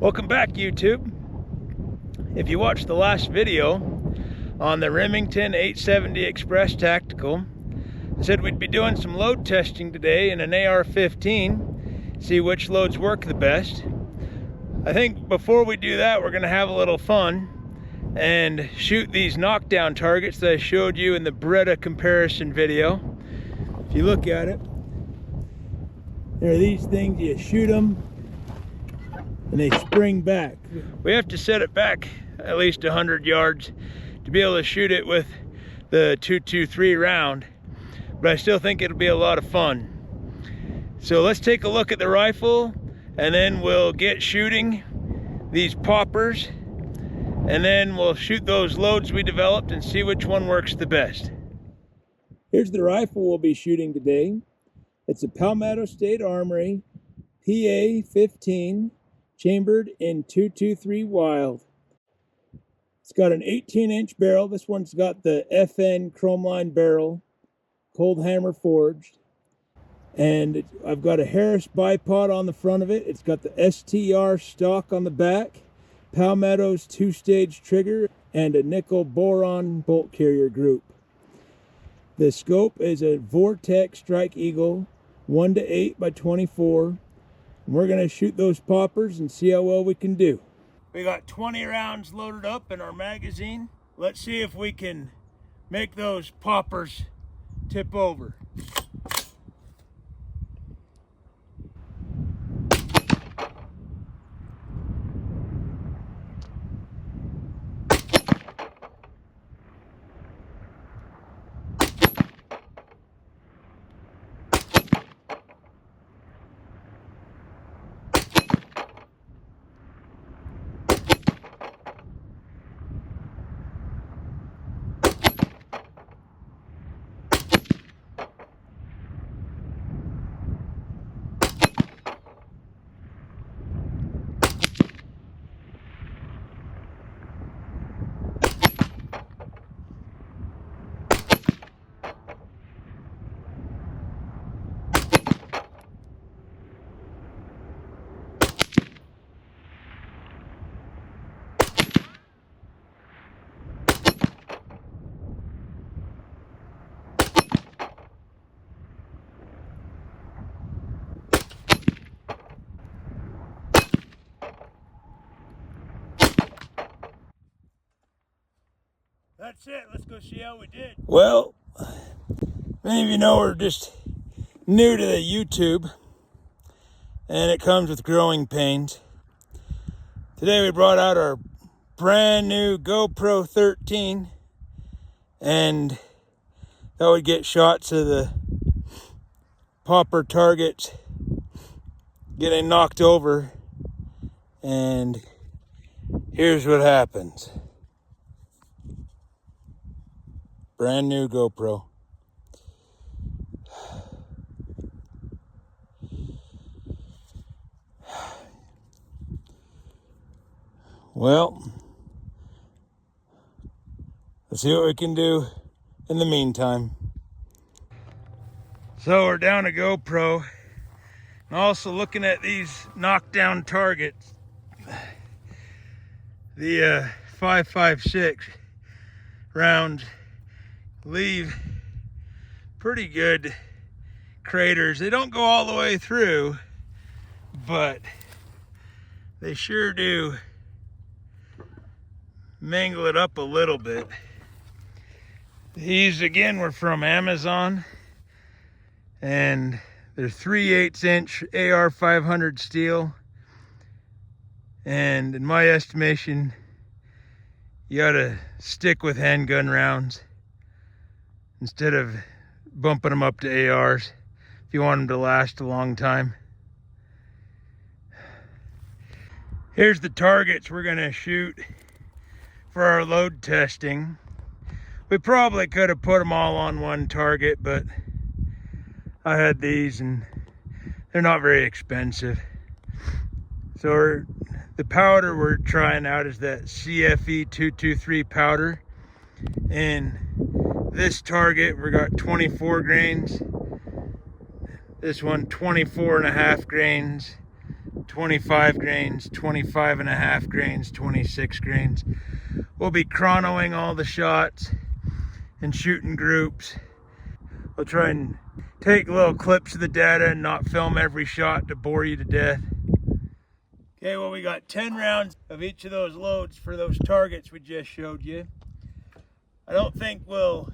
Welcome back, YouTube. If you watched the last video on the Remington 870 Express Tactical, I said we'd be doing some load testing today in an AR-15, see which loads work the best. I think before we do that, we're going to have a little fun and shoot these knockdown targets that I showed you in the Beretta comparison video. If you look at it, there are these things, you shoot them and they spring back. We have to set it back at least 100 yards to be able to shoot it with the 223 round, but I still think it'll be a lot of fun. So let's take a look at the rifle and then we'll get shooting these poppers, and then we'll shoot those loads we developed and see which one works the best. Here's the rifle we'll be shooting today. It's a Palmetto State Armory PA-15 chambered in 223 Wild. It's got an 18-inch barrel. This one's got the FN chrome line barrel, cold hammer forged. And I've got a Harris bipod on the front of it. It's got the STR stock on the back, Palmetto's 2-stage trigger, and a nickel boron bolt carrier group. The scope is a Vortex Strike Eagle 1:8 by 24. And we're going to shoot those poppers and see how well we can do. We got 20 rounds loaded up in our magazine. Let's see if we can make those poppers tip over. That's it. Let's go see how we did. Well, many of you know we're just new to the YouTube, and it comes with growing pains. Today we brought out our brand new GoPro 13 and thought we'd get shots of the popper targets getting knocked over, and here's what happens. Brand new GoPro. Well, let's see what we can do in the meantime. So we're down a GoPro and also looking at these knockdown targets. The 5.56 rounds leave pretty good craters. They don't go all the way through, but they sure do mangle it up a little bit. These again were from Amazon, and they're 3/8-inch AR-500 steel, and in my estimation you gotta stick with handgun rounds instead of bumping them up to ARs if you want them to last a long time. Here's the targets we're gonna shoot for our load testing. We probably could have put them all on one target, but I had these and they're not very expensive. So the powder we're trying out is that CFE 223 powder, and this target we got 24 grains, this one 24.5 grains, 25 grains, 25 and a half grains, 26 grains. We'll be chronoing all the shots and shooting groups. We'll try and take little clips of the data and not film every shot to bore you to death. Okay, well, we got 10 rounds of each of those loads for those targets we just showed you. I don't think we'll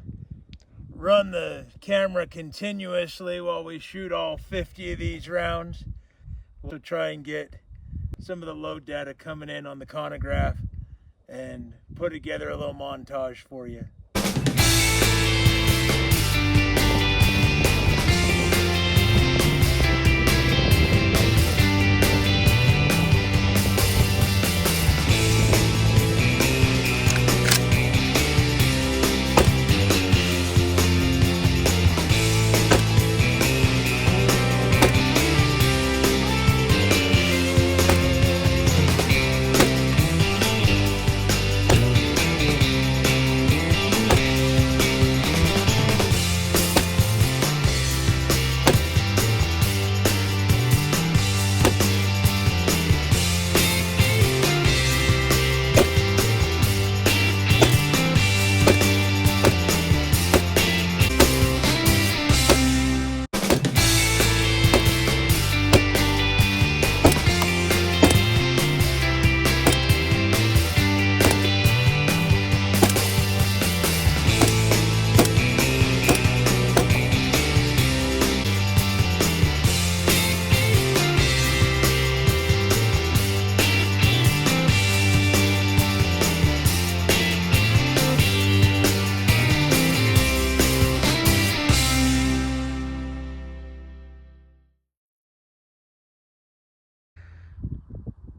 run the camera continuously while we shoot all 50 of these rounds. We'll try and get some of the load data coming in on the chronograph and put together a little montage for you.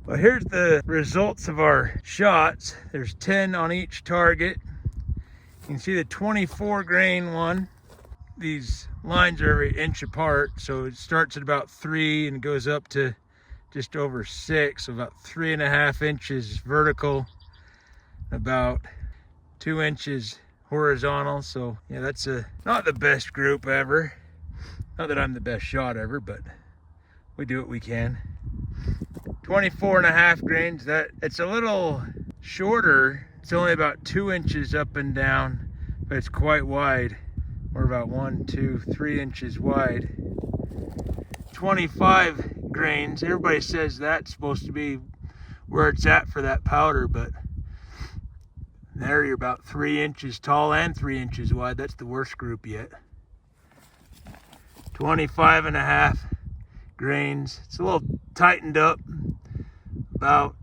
Well, here's the results of our shots. There's 10 on each target. You can see the 24 grain one. These lines are every inch apart, so it starts at about 3 and goes up to just over 6, so about 3.5 inches vertical, about 2 inches horizontal. So yeah, that's not the best group ever. Not that I'm the best shot ever, but we do what we can. 24.5 grains, it's a little shorter. It's only about 2 inches up and down, but it's quite wide. We're about 1, 2, 3 inches wide. 25 grains, everybody says that's supposed to be where it's at for that powder, but there you're about 3 inches tall and 3 inches wide. That's the worst group yet. 25.5 grains. It's a little tightened up. About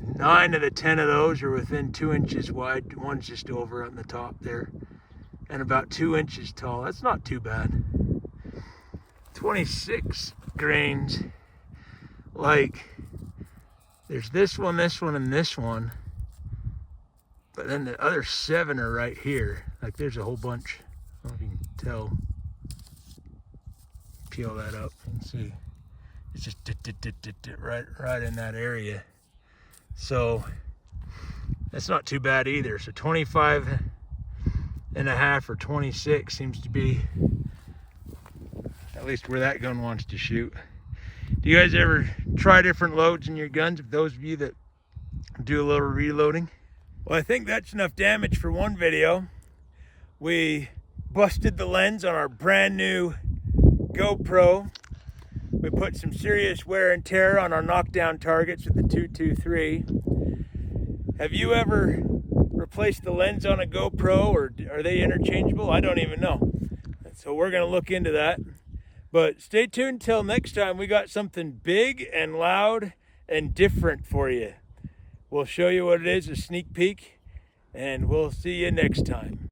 9 of the 10 of those are within 2 inches wide. One's just over on the top there. And about 2 inches tall. That's not too bad. 26 grains. Like, there's this one, and this one. But then the other 7 are right here. Like, there's a whole bunch. I don't know if you can tell. Peel that up and see. It's just right in that area. So that's not too bad either. So 25.5 or 26 seems to be at least where that gun wants to shoot. Do you guys ever try different loads in your guns? If those of you that do a little reloading. Well, I think that's enough damage for one video. We busted the lens on our brand new GoPro. We put some serious wear and tear on our knockdown targets with the 223. Have you ever replaced the lens on a GoPro, or are they interchangeable? I don't even know. So we're gonna look into that. But stay tuned till next time. We got something big and loud and different for you. We'll show you what it is, a sneak peek, and we'll see you next time.